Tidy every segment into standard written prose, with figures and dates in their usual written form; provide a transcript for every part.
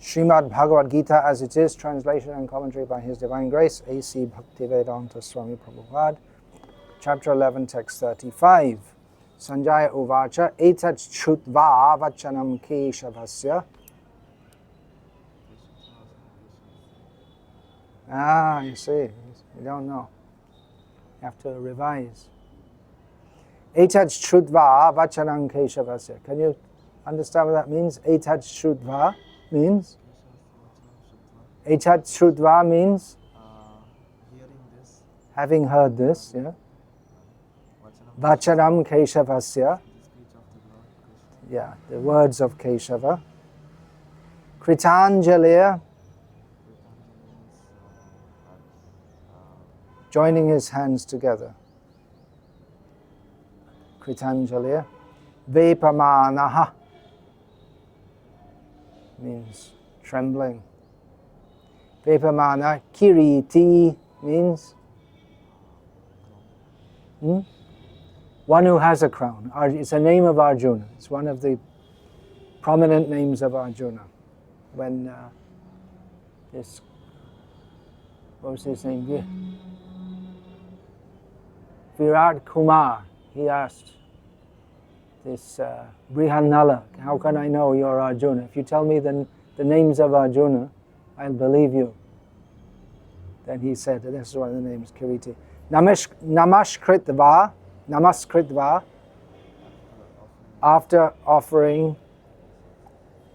Srimad Bhagavad Gita as it is, translation and commentary by His Divine Grace, A.C. Bhaktivedanta Swami Prabhupada, Chapter 11, Text 35. Sanjaya Uvacha, Etat Chutva Vachanam Keshavasya. You see, you don't know. You have to revise. Etat Chutva Vachanam Keshavasya. Can you understand what that means? Etat Chutva means? Etat Chutva means? Hearing this. Having heard this, yeah. Vachanam Keshavasya. Yeah, the words of Keshava. Kritanjaliya. Joining his hands together. Kritanjaliya. Vepamanaha means trembling. Vepamana. Kiriti means one who has a crown. It's a name of Arjuna. It's one of the prominent names of Arjuna. When what was his name? Virat Kumar, he asked this Brihanala, how can I know you're Arjuna? If you tell me the names of Arjuna, I'll believe you. Then he said, this is one of the names, Kiriti. Namaskritva, after offering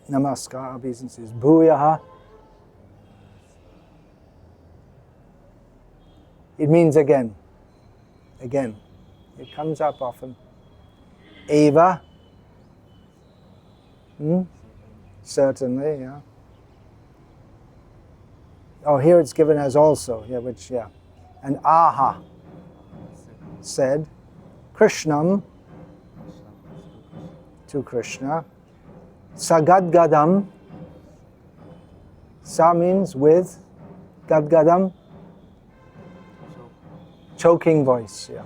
namaskar, obeisances, bhuyaha. It means again. Again. It comes up often. Eva. Certainly, yeah. Oh, here it's given as also, yeah. And aha, said. Krishnam, to Krishna. Sagadgadam. Sa means with. Gadgadam. Choking voice, yeah.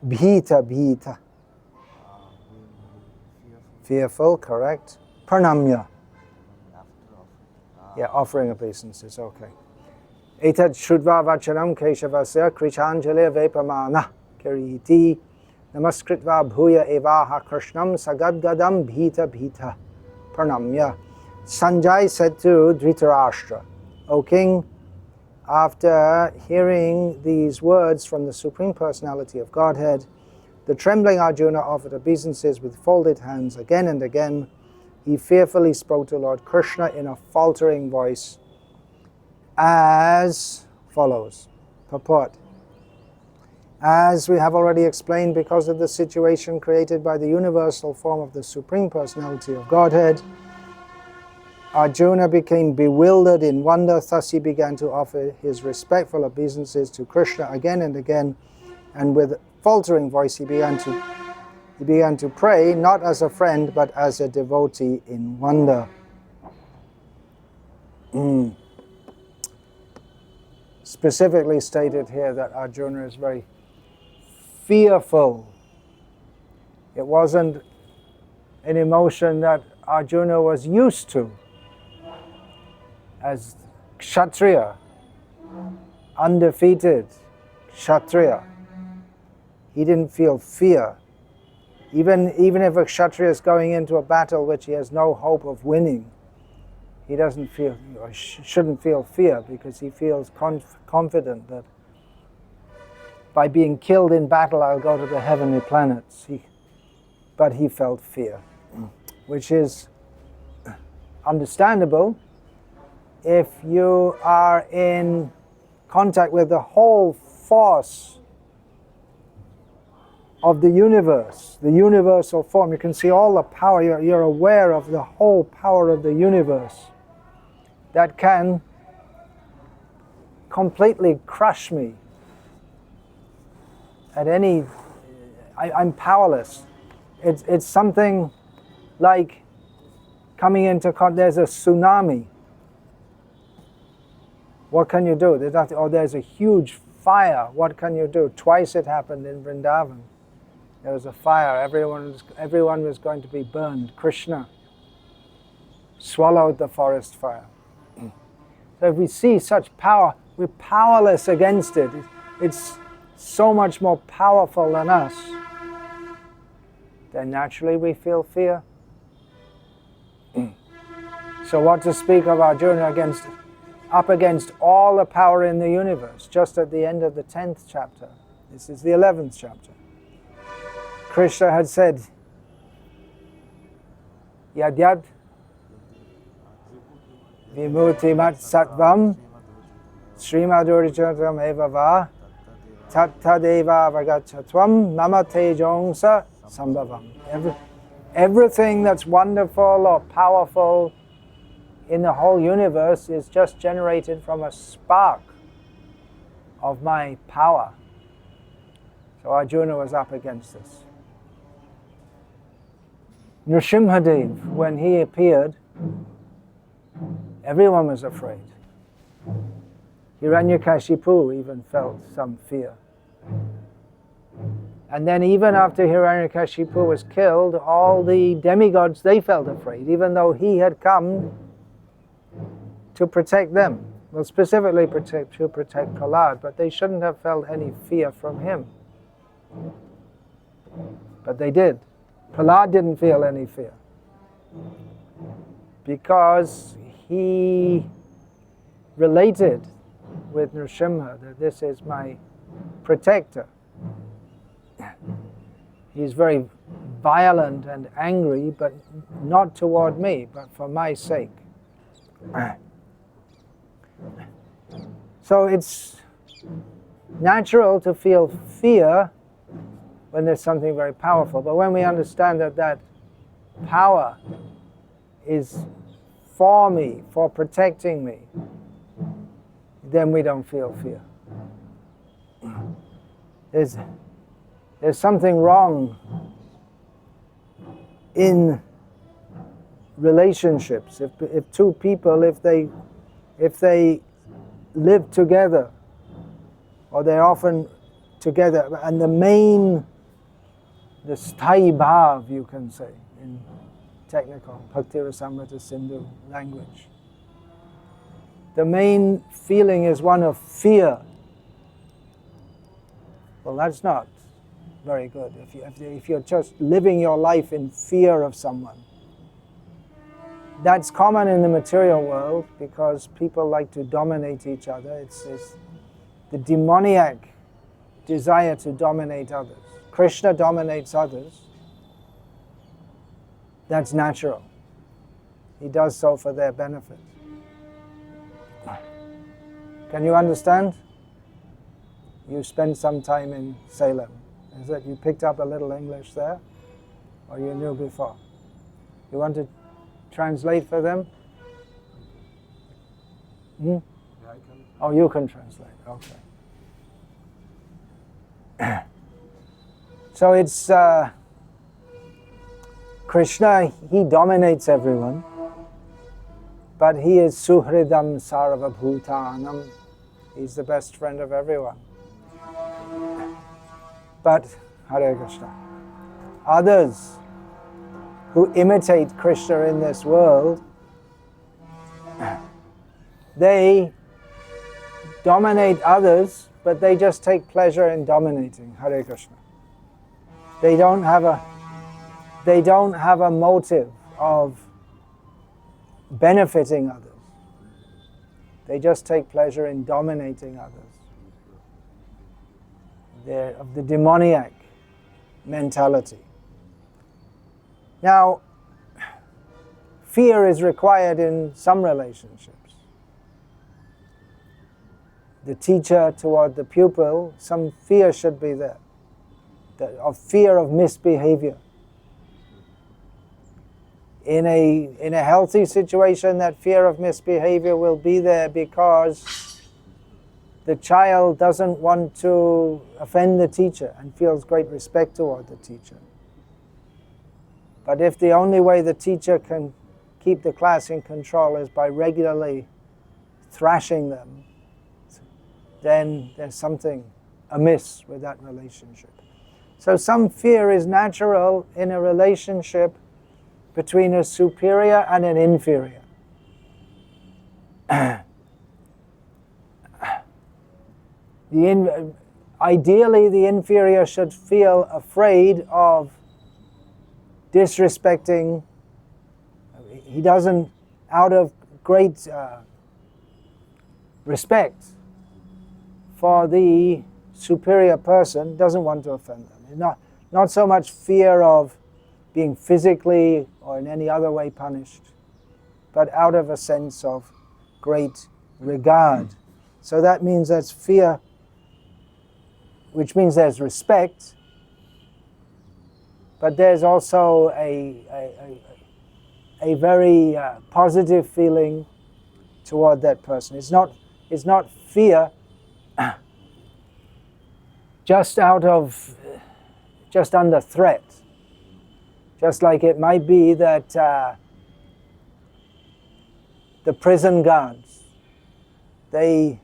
Bhita. Fearful, correct. Pranamya. Yeah, offering obeisances, okay. Etat Shudva Vachanam Keshavasya Krishanjale Vepamana Kiriti Namaskritva Bhuya Evaha Krishnam Sagadgadam Bhita Pranamya. Sanjay said to Dhritarashtra, O king, after hearing these words from the Supreme Personality of Godhead, the trembling Arjuna offered obeisances with folded hands again and again. He fearfully spoke to Lord Krishna in a faltering voice as follows. Purport. As we have already explained, because of the situation created by the universal form of the Supreme Personality of Godhead, Arjuna became bewildered in wonder. Thus he began to offer his respectful obeisances to Krishna again and again, and with faltering voice he began to pray, not as a friend, but as a devotee in wonder. Specifically stated here that Arjuna is very fearful. It wasn't an emotion that Arjuna was used to. As Kshatriya, undefeated Kshatriya, he didn't feel fear. Even if a Kshatriya is going into a battle which he has no hope of winning, he doesn't feel, or shouldn't feel fear, because he feels confident that by being killed in battle I'll go to the heavenly planets. But he felt fear, which is understandable if you are in contact with the whole force of the universe, the universal form. You can see all the power, you're aware of the whole power of the universe that can completely crush me at any, I'm powerless. It's something like coming into contact, there's a tsunami. What can you do? There's a huge fire. What can you do? Twice it happened in Vrindavan. There was a fire. Everyone was going to be burned. Krishna swallowed the forest fire. So if we see such power, we're powerless against it. It's so much more powerful than us. Then naturally we feel fear. So what to speak of Arjuna up against all the power in the universe, just at the end of the 10th chapter. This is the 11th chapter. Krishna had said, Yadyad Vimutimat Sattvam Srimadurichatam Eva Va Tattadeva Vagachatvam Mama Tejongsa Sambhavam. Everything that's wonderful or powerful in the whole universe is just generated from a spark of my power. So Arjuna was up against this. Nrsimhadev, when he appeared, everyone was afraid. Hiranyakashipu even felt some fear. And then even after Hiranyakashipu was killed, all the demigods, they felt afraid, even though he had come to protect them. Well, specifically to protect Prahlad, but they shouldn't have felt any fear from him. But they did. Prahlad didn't feel any fear because he related with Nrsimha that this is my protector. He's very violent and angry, but not toward me, but for my sake. So it's natural to feel fear when there's something very powerful, but when we understand that that power is for me, for protecting me, then we don't feel fear. There's something wrong in relationships. If two people, if they live together, or they're often together, and the sthayi bhav, you can say, in technical Bhakti Rasamrita Sindhu language. The main feeling is one of fear. Well, that's not very good. If you're just living your life in fear of someone. That's common in the material world because people like to dominate each other. It's the demoniac desire to dominate others. Krishna dominates others. That's natural. He does so for their benefit. Can you understand? You spent some time in Salem. Is it you picked up a little English there? Or you knew before? You want to translate for them? Yeah, I can. Oh, you can translate. Okay. So it's Krishna, he dominates everyone, but he is Suhridam Sarvabhutanam. He's the best friend of everyone. But, Hare Krishna, others who imitate Krishna in this world, they dominate others, but they just take pleasure in dominating. Hare Krishna. They don't have a motive of benefiting others. They just take pleasure in dominating others. They're of the demoniac mentality. Now, fear is required in some relationships. The teacher toward the pupil, some fear should be there, of fear of misbehavior. In a healthy situation, that fear of misbehavior will be there because the child doesn't want to offend the teacher and feels great respect toward the teacher. But if the only way the teacher can keep the class in control is by regularly thrashing them, then there's something amiss with that relationship. So some fear is natural in a relationship between a superior and an inferior. Ideally, the inferior should feel afraid of disrespecting. He doesn't, out of great respect for the superior person, doesn't want to offend them. Not so much fear of being physically or in any other way punished, but out of a sense of great regard. So that means that's fear, which means there's respect, but there's also a very positive feeling toward that person. It's not fear just under threat. Just like it might be that the prison guards, they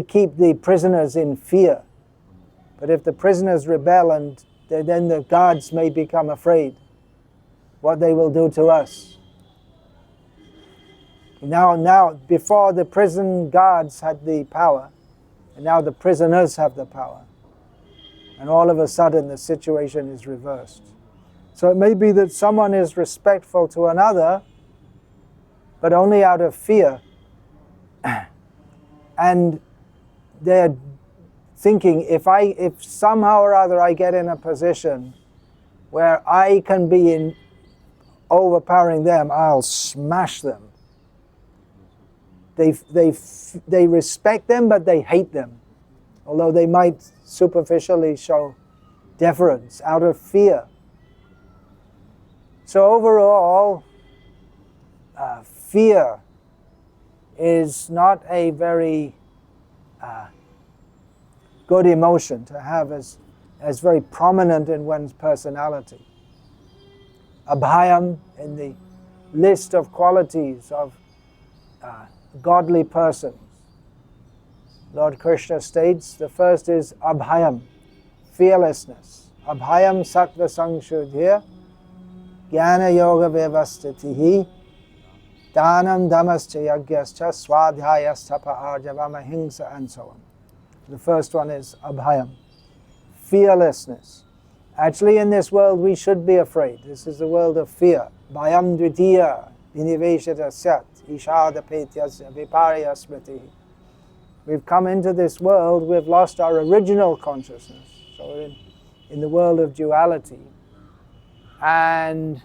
keep the prisoners in fear. But if the prisoners rebel, and then the guards may become afraid what they will do to us. Now, before the prison guards had the power, and now the prisoners have the power. And all of a sudden the situation is reversed. So it may be that someone is respectful to another, but only out of fear. And they're thinking, if somehow or other I get in a position where I can be in overpowering them, I'll smash them. They respect them, but they hate them. Although they might superficially show deference out of fear. So overall, fear is not a very good emotion to have as very prominent in one's personality. Abhayam, in the list of qualities of godly persons, Lord Krishna states the first is abhayam, fearlessness. Abhayam sattva sangshuddhya jnana yoga vyavastitihi dhanam dhamascha yagyascha swadhyayastapa arjavam ahimsa, and so on. The first one is abhayam, fearlessness. Actually, in this world we should be afraid. This is the world of fear. Bhayam dvitiya viniveshata syat ishadapetyasya viparya smriti. We've come into this world, we've lost our original consciousness. So we're in the world of duality. And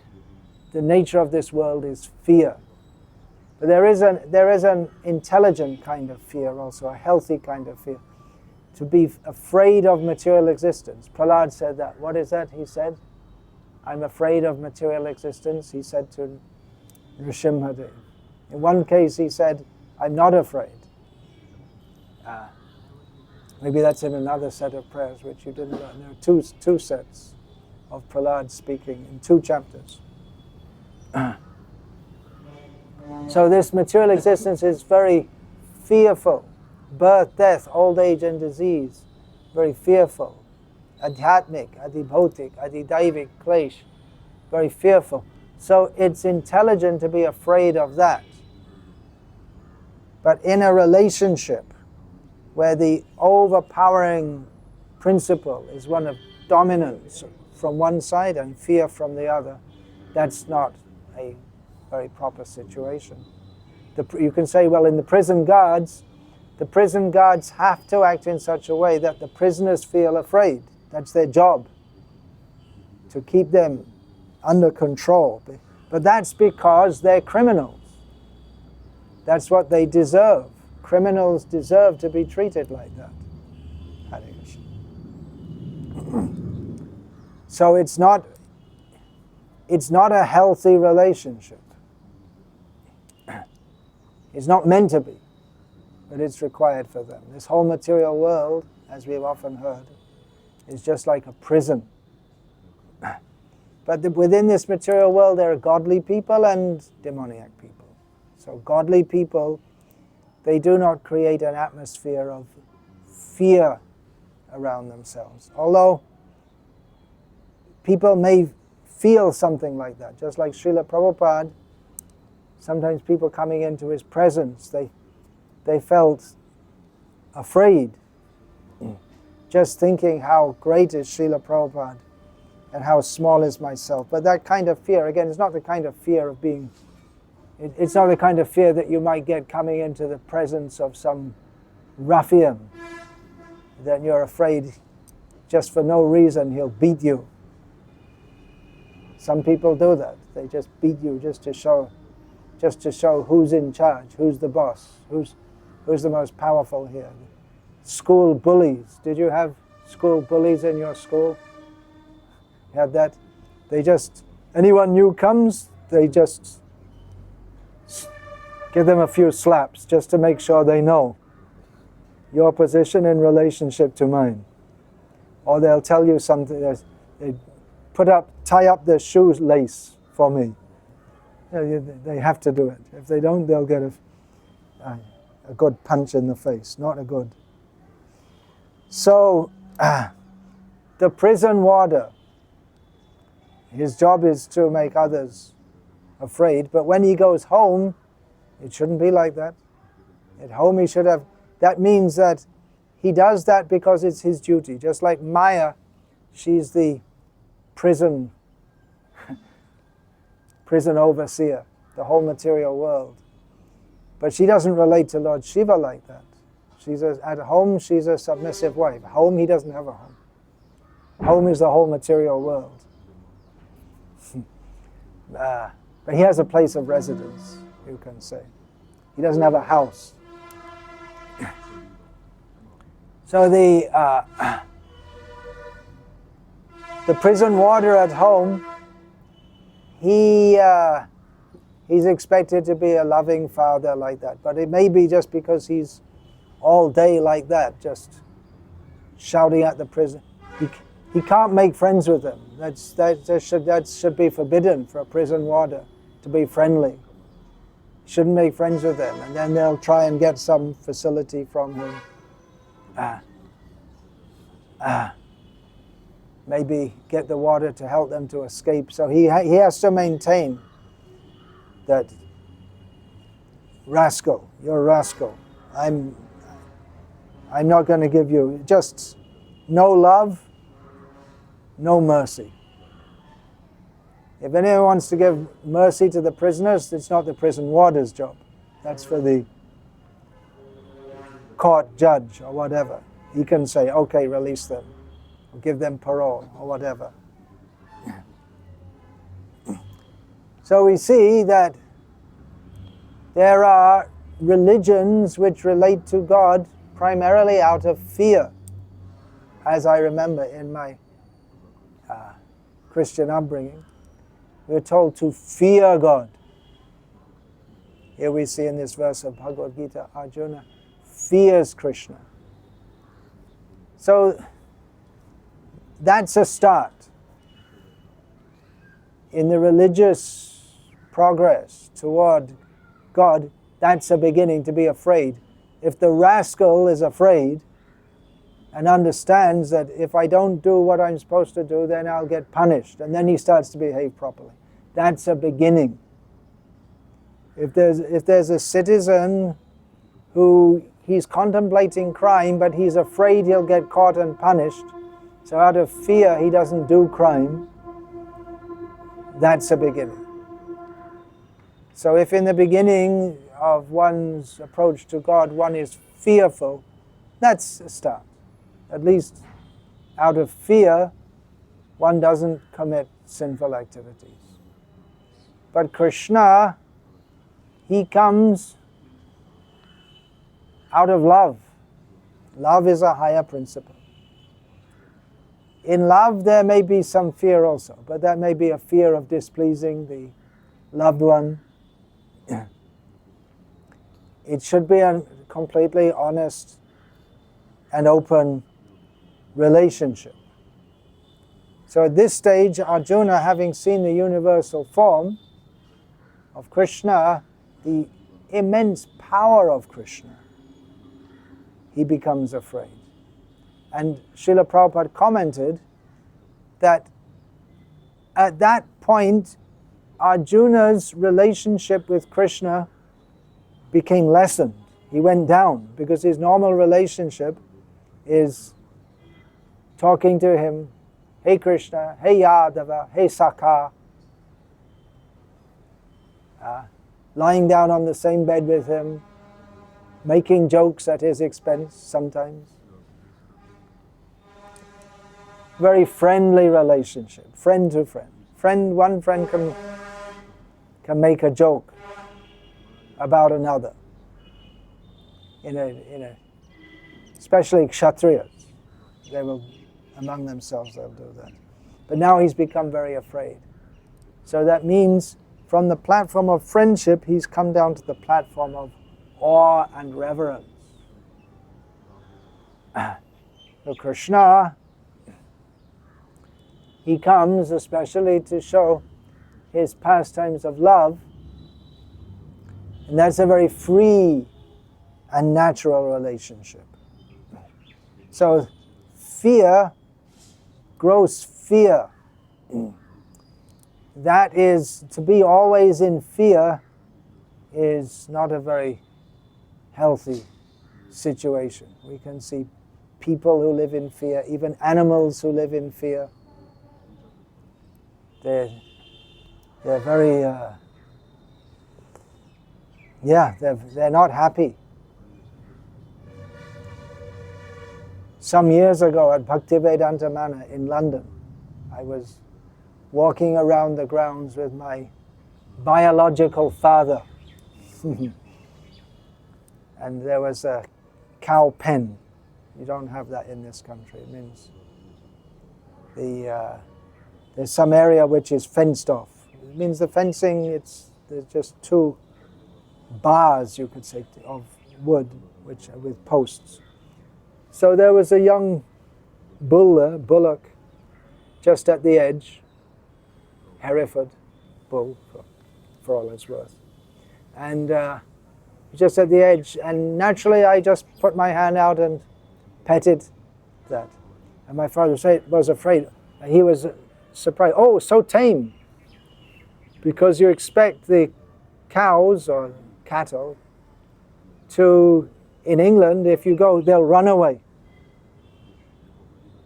the nature of this world is fear. But there is an intelligent kind of fear also, a healthy kind of fear. To be afraid of material existence. Prahlad said that. What is that? He said, I'm afraid of material existence, he said to Nrsimhadev. In one case he said, I'm not afraid. Maybe that's in another set of prayers which you didn't learn. There are two sets of Prahlad speaking in 2 chapters. So this material existence is very fearful. Birth, death, old age and disease, very fearful. Adhyatmik, adibhotik, adidaivik, klesh, very fearful. So it's intelligent to be afraid of that. But in a relationship where the overpowering principle is one of dominance from one side and fear from the other, that's not a very proper situation. You can say, well, in the prison guards have to act in such a way that the prisoners feel afraid. That's their job, to keep them under control. But that's because they're criminals. That's what they deserve. Criminals deserve to be treated like that. Hare Krishna. So it's not a healthy relationship. It's not meant to be, but it's required for them. This whole material world, as we've often heard, is just like a prison. But within this material world there are godly people and demoniac people. So godly people, they do not create an atmosphere of fear around themselves. Although people may feel something like that. Just like Srila Prabhupada, sometimes people coming into his presence, they felt afraid, just thinking how great is Srila Prabhupada and how small is myself. But that kind of fear, again, is not the kind of fear of being, it's not the kind of fear that you might get coming into the presence of some ruffian. Then you're afraid just for no reason he'll beat you. Some people do that. They just beat you just to show who's in charge, who's the boss, who's the most powerful here. School bullies. Did you have school bullies in your school? You had that? Anyone new comes, they just give them a few slaps just to make sure they know your position in relationship to mine. Or they'll tell you something, they tie up their shoelace for me. They have to do it. If they don't, they'll get a good punch in the face, not a good. So, the prison warder, his job is to make others afraid, but when he goes home, it shouldn't be like that. At home he should have, that means that he does that because it's his duty. Just like Maya, she's the prison overseer, the whole material world. But she doesn't relate to Lord Shiva like that. At home, she's a submissive wife. Home, he doesn't have a home. Home is the whole material world. But he has a place of residence, you can say. He doesn't have a house. So the prison warder at home, he's expected to be a loving father like that. But it may be just because he's all day like that, just shouting at the prison. He can't make friends with them. That should be forbidden for a prison warder to be friendly. He shouldn't make friends with them, and then they'll try and get some facility from him. Maybe get the warder to help them to escape. So he has to maintain that, rascal, you're a rascal. I'm not going to give you, just no love, no mercy. If anyone wants to give mercy to the prisoners, it's not the prison warder's job. That's for the court judge or whatever. He can say, okay, release them, or give them parole, or whatever. So we see that there are religions which relate to God primarily out of fear, as I remember in my Christian upbringing. We're told to fear God. Here we see in this verse of Bhagavad Gita, Arjuna fears Krishna. So that's a start. In the religious progress toward God, that's a beginning to be afraid. If the rascal is afraid and understands that if I don't do what I'm supposed to do, then I'll get punished, and then he starts to behave properly. That's a beginning. If there's a citizen who he's contemplating crime, but he's afraid he'll get caught and punished, so out of fear he doesn't do crime, that's a beginning. So if in the beginning of one's approach to God, one is fearful, that's a start. At least out of fear, one doesn't commit sinful activities. But Krishna, he comes out of love. Love is a higher principle. In love, there may be some fear also, but that may be a fear of displeasing the loved one. It should be a completely honest and open relationship. So at this stage, Arjuna, having seen the universal form of Krishna, the immense power of Krishna, he becomes afraid. And Srila Prabhupada commented that at that point, Arjuna's relationship with Krishna became lessened. He went down because his normal relationship is talking to him, hey Krishna, hey Yadava, hey Sakha, lying down on the same bed with him, making jokes at his expense sometimes. Very friendly relationship, friend to friend. One friend can make a joke about another. Especially Kshatriyas, they will, among themselves, they'll do that. But now he's become very afraid. So that means from the platform of friendship, he's come down to the platform of awe and reverence. So Krishna, he comes especially to show his pastimes of love, and that's a very free and natural relationship. So fear, gross fear, that is, to be always in fear is not a very healthy situation. We can see people who live in fear, even animals who live in fear. They're very, they're not happy. Some years ago at Bhaktivedanta Manor in London, I was walking around the grounds with my biological father. And there was a cow pen. You don't have that in this country. It means there's some area which is fenced off. It means the fencing, there's just two bars, you could say, of wood with posts. So there was a young bullock, just at the edge, Hereford bull, for all it's worth. And just at the edge, and naturally I just put my hand out and petted that. And my father was afraid. And he was surprised. Oh, so tame. Because you expect the cows or cattle to, in England, if you go, they'll run away.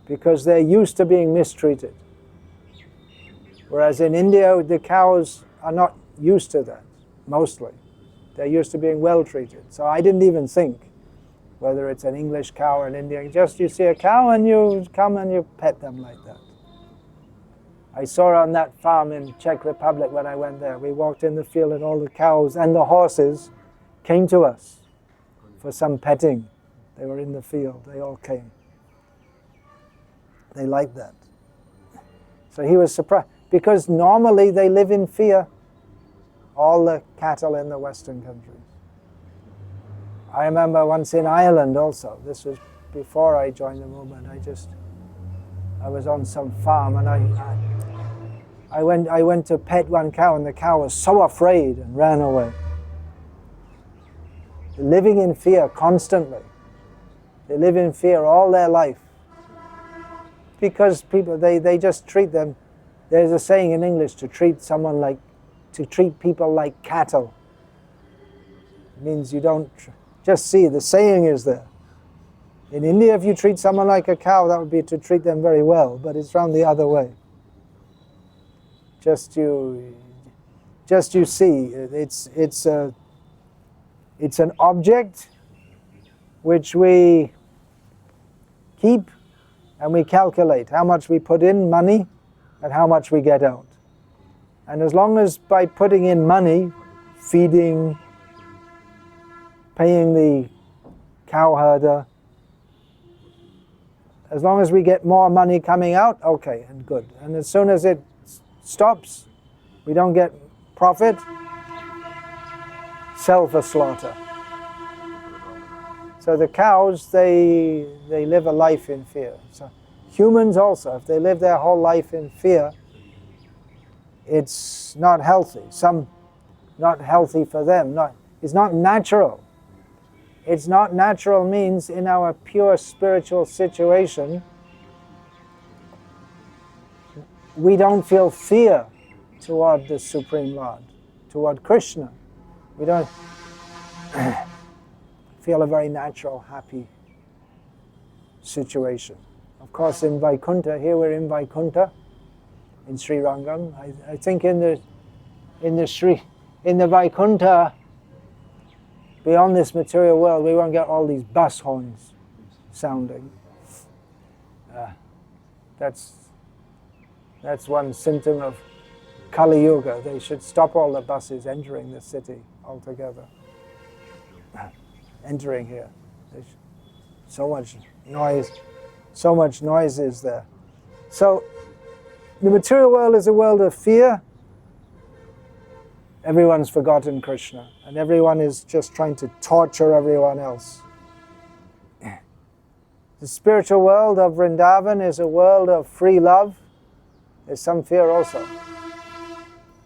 Because they're used to being mistreated. Whereas in India, the cows are not used to that, mostly. They're used to being well treated. So I didn't even think whether it's an English cow or an Indian. Just you see a cow and you come and you pet them like that. I saw on that farm in Czech Republic when I went there. We walked in the field and all the cows and the horses came to us for some petting. They were in the field. They all came. They liked that. So he was surprised. Because normally they live in fear, all the cattle in the Western countries. I remember once in Ireland also, this was before I joined the movement, I was on some farm and I went to pet one cow and the cow was so afraid and ran away. They're living in fear constantly. They live in fear all their life. Because people, they just treat them. There's a saying in English, to treat people like cattle. It means you don't just see, the saying is there. In India, if you treat someone like a cow, that would be to treat them very well, but it's round the other way. Just you see, it's an object which we keep and we calculate how much we put in money and how much we get out. And as long as by putting in money, feeding, paying the cow herder, as long as we get more money coming out, okay, and good. And as soon as it stops, we don't get profit, sell for slaughter. So the cows, they live a life in fear. So humans also, if they live their whole life in fear, it's not healthy. Some not healthy for them. It's not natural. It's not natural means in our pure spiritual situation, we don't feel fear toward the Supreme Lord, toward Krishna. We don't feel a very natural, happy situation. Of course, in Vaikuntha, here we're in Vaikuntha, in Srirangam. I think in the Vaikuntha, beyond this material world, we won't get all these bus horns sounding. That's one symptom of Kali Yuga. They should stop all the buses entering the city altogether. Entering here. So much noise is there. So the material world is a world of fear. Everyone's forgotten Krishna, and everyone is just trying to torture everyone else. The spiritual world of Vrindavan is a world of free love. There's some fear also.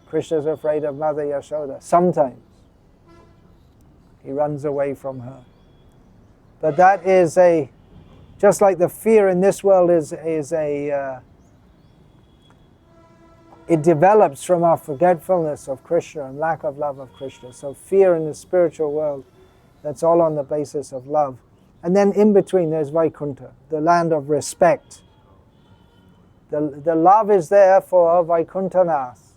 Krishna's afraid of Mother Yashoda. Sometimes he runs away from her. But that is just like the fear in this world it develops from our forgetfulness of Krishna and lack of love of Krishna. So fear in the spiritual world, that's all on the basis of love. And then in between there's Vaikuntha, the land of respect. The love is there for Vaikuntanath,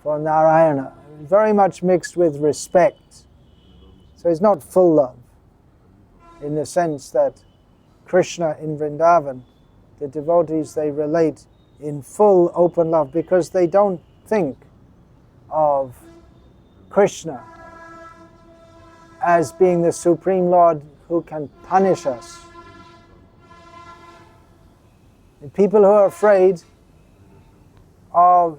for Narayana, very much mixed with respect. So it's not full love, in the sense that Krishna in Vrindavan, the devotees, they relate in full open love because they don't think of Krishna as being the Supreme Lord who can punish us. And people who are afraid are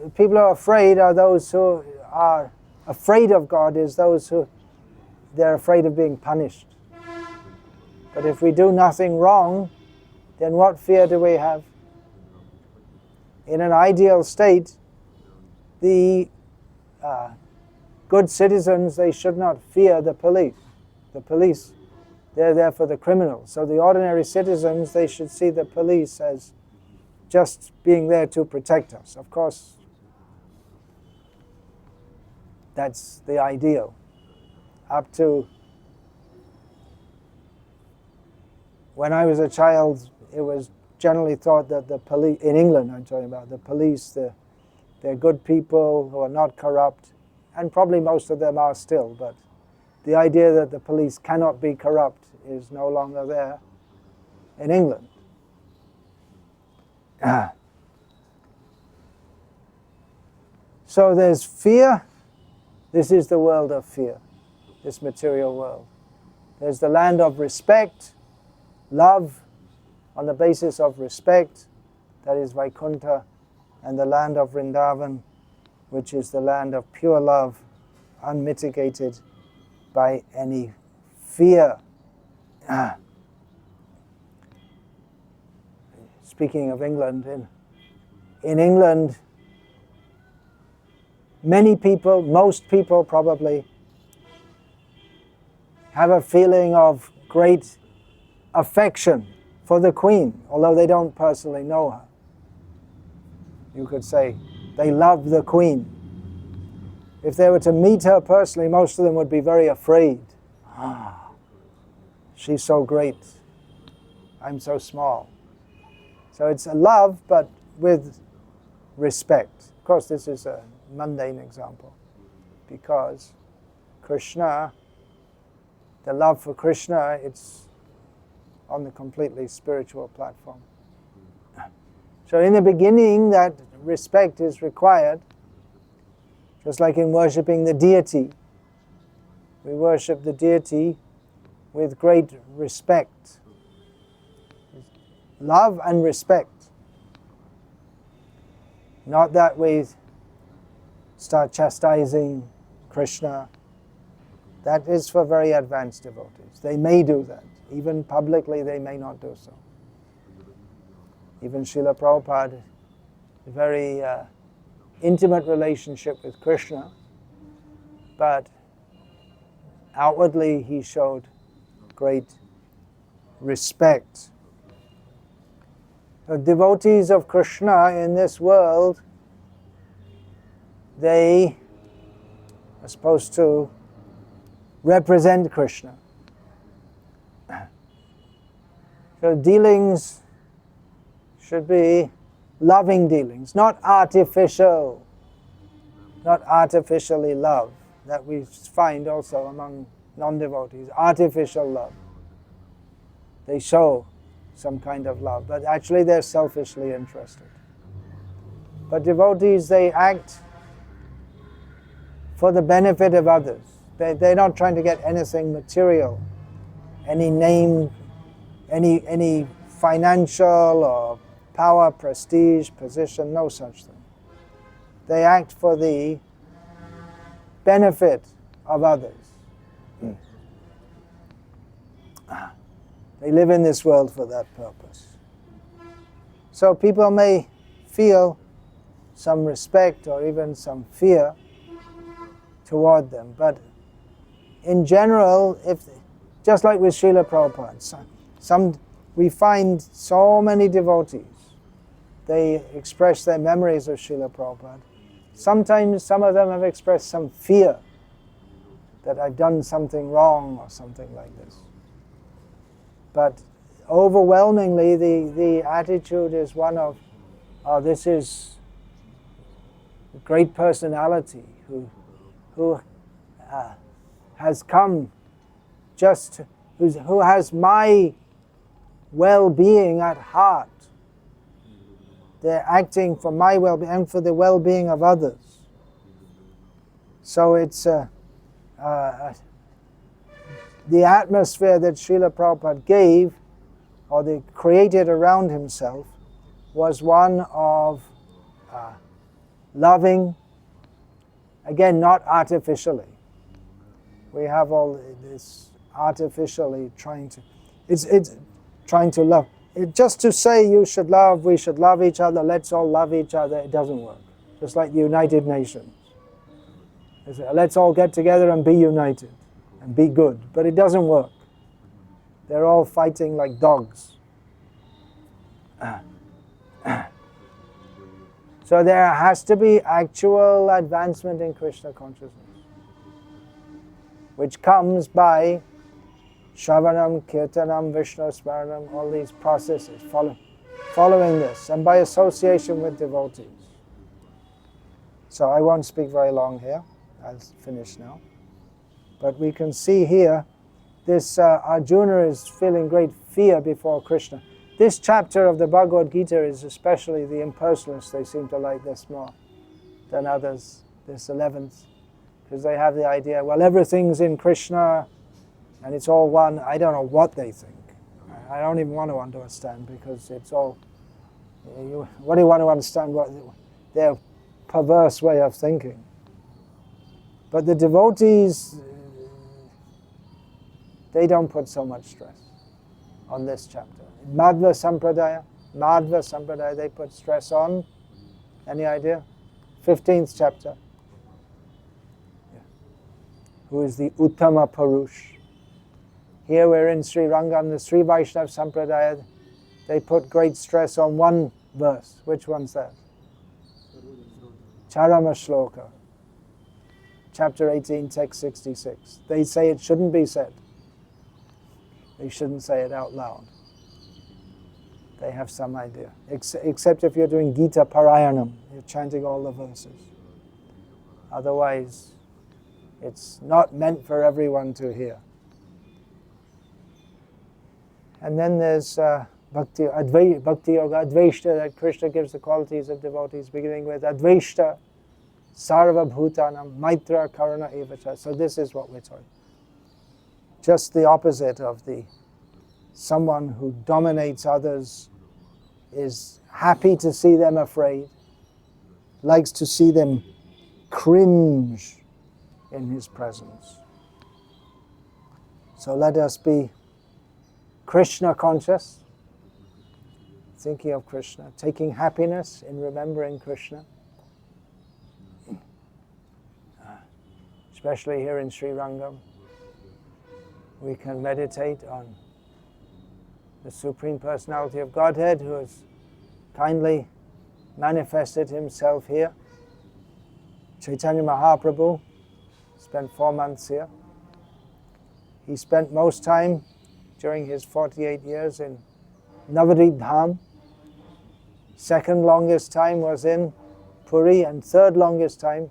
those who are afraid of God, is those who they're afraid of being punished. But if we do nothing wrong, then what fear do we have? In an ideal state, the good citizens, they should not fear the police. The police, they're there for the criminals. So the ordinary citizens, they should see the police as just being there to protect us. Of course, that's the ideal. Up to when I was a child, it was generally thought that the police, in England I'm talking about, the police, they're good people who are not corrupt, and probably most of them are still, but the idea that the police cannot be corrupt is no longer there in England. So there's fear. This is the world of fear, this material world. There's the land of respect, love on the basis of respect, that is Vaikuntha, and the land of Vrindavan, which is the land of pure love, unmitigated by any fear. Speaking of England, in England, many people, most people probably, have a feeling of great affection for the Queen, although they don't personally know her. You could say they love the Queen. If they were to meet her personally, most of them would be very afraid. She's so great. I'm so small. So it's a love, but with respect. Of course, this is a mundane example, because Krishna, the love for Krishna, it's on the completely spiritual platform. So in the beginning, that respect is required, just like in worshipping the deity. We worship the deity with great respect. Love and respect. Not that we start chastising Krishna. That is for very advanced devotees. They may do that. Even publicly, they may not do so. Even Srila Prabhupada, a very intimate relationship with Krishna, but outwardly he showed great respect. The devotees of Krishna in this world, they are supposed to represent Krishna. So dealings should be loving dealings, not artificial, not artificially love, that we find also among non-devotees, artificial love. They show some kind of love, but actually they're selfishly interested. But devotees, they act for the benefit of others. They're not trying to get anything material, any name, any financial or power, prestige, position, no such thing. They act for the benefit of others. They live in this world for that purpose. So people may feel some respect or even some fear toward them, but in general, just like with Srila Prabhupada, we find so many devotees, they express their memories of Srila Prabhupada. Sometimes some of them have expressed some fear that I've done something wrong or something like this. But overwhelmingly, the attitude is one of, oh, this is a great personality who has come who has my well-being at heart. They're acting for my well-being and for the well-being of others. So it's the atmosphere that Srila Prabhupada gave, or they created around himself, was one of loving, again, not artificially. We have all this artificially trying to, it's trying to love. Just to say you should love, we should love each other, let's all love each other, it doesn't work. Just like the United Nations. Let's all get together and be united and be good. But it doesn't work. They're all fighting like dogs. So there has to be actual advancement in Krishna consciousness, which comes by Shravanam, Kirtanam, Vishnu Smaranam, all these processes, following this, and by association with devotees. So I won't speak very long here. I'll finish now. But we can see here, this Arjuna is feeling great fear before Krishna. This chapter of the Bhagavad Gita is especially the impersonalists, they seem to like this more than others, this 11th, because they have the idea, well, everything's in Krishna, and it's all one. I don't know what they think. I don't even want to understand, because it's all, what do you want to understand? Their perverse way of thinking. But the devotees, they don't put so much stress on this chapter. Madhva Sampradaya, they put stress on, any idea? 15th chapter. Yeah. Who is the Uttama Purush? Here we're in Srirangam, the Sri Vaishnava Sampradaya, they put great stress on one verse. Which one's that? Charama Shloka. Chapter 18, text 66. They say it shouldn't be said. They shouldn't say it out loud. They have some idea. Except if you're doing Gita Parayanam, you're chanting all the verses. Otherwise, it's not meant for everyone to hear. And then there's Bhakti Yoga, Advaishta, that Krishna gives the qualities of devotees, beginning with Advaishta, Sarva Bhutanam, Maitra Karuna Evacha. So this is what we're talking. Just the opposite of someone who dominates others, is happy to see them afraid, likes to see them cringe in his presence. So let us be Krishna conscious, thinking of Krishna, taking happiness in remembering Krishna. Especially here in Srirangam, we can meditate on the Supreme Personality of Godhead, who has kindly manifested himself here. Chaitanya Mahaprabhu spent 4 months here. He spent most time during his 48 years in Navadvip Dham. Second longest time was in Puri, and third longest time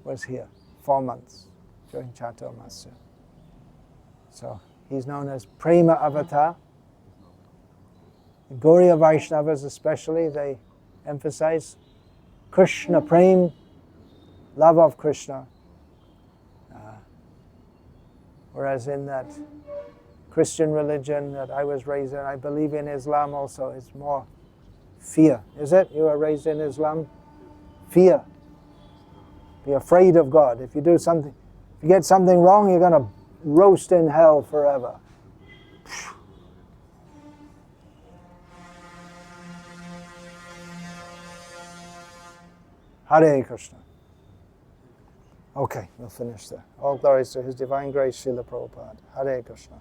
was here, 4 months during Chaturmasya. So he's known as Prema Avatar. The Gauriya Vaishnavas especially, they emphasize Krishna Prem, love of Krishna. Whereas in that Christian religion that I was raised in, I believe in Islam also, it's more fear. Is it? You were raised in Islam? Fear. Be afraid of God. If you do something, if you get something wrong, you're going to roast in hell forever. Hare Krishna. Okay, we'll finish there. All glories to His Divine Grace, Srila Prabhupada. Hare Krishna.